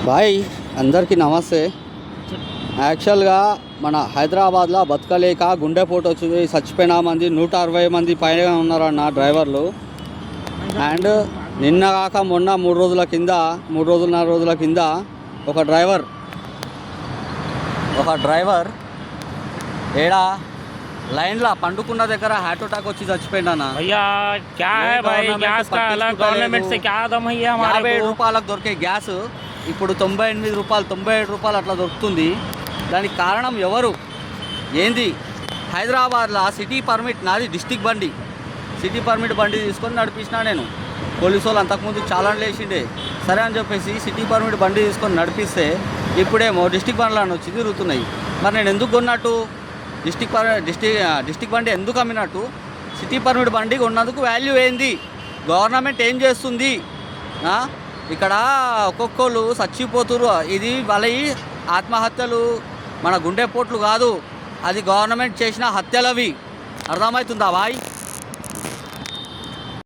Bye అందరికీ నమస్తే. యాక్చువల్గా మన హైదరాబాద్లో బతకలేక గుండెపోటు వచ్చి చచ్చిపోయిన మంది 160 మంది పైన ఉన్నారన్న డ్రైవర్లు. అండ్ నిన్న కాక మొన్న 3 రోజుల కింద ఒక డ్రైవర్ ఏడా లైన్లో పండుకున్న దగ్గర హార్ట్ అటాక్ వచ్చి చచ్చిపోయిందన్న. రూపాయలకు దొరికే గ్యాస్ ఇప్పుడు 98 రూపాయలు 97 రూపాయలు అట్లా దొరుకుతుంది. దానికి కారణం ఎవరు ఏంది? హైదరాబాద్లో సిటీ పర్మిట్ నాది డిస్టిక్ బండి తీసుకొని నడిపించినా నేను. పోలీసు వాళ్ళు అంతకుముందు చాలాన్ లేచిండే, సరే అని చెప్పేసి సిటీ పర్మిట్ బండి తీసుకొని నడిపిస్తే ఇప్పుడేమో డిస్టిక్ బండ్లను వచ్చి తిరుగుతున్నాయి. మరి నేను ఎందుకు కొన్నట్టు? డిస్టిక్ బండి ఎందుకు అమ్మినట్టు? సిటీ పర్మిట్ బండి కొన్నందుకు వాల్యూ ఏంది? గవర్నమెంట్ ఏం చేస్తుంది? ఇక్కడ ఒక్కొక్కరు చచ్చిపోతురు. ఇది వాళ్ళ ఆత్మహత్యలు, మన గుండెపోట్లు కాదు, అది గవర్నమెంట్ చేసిన హత్యలవి. అర్థమవుతుందా బాయ్?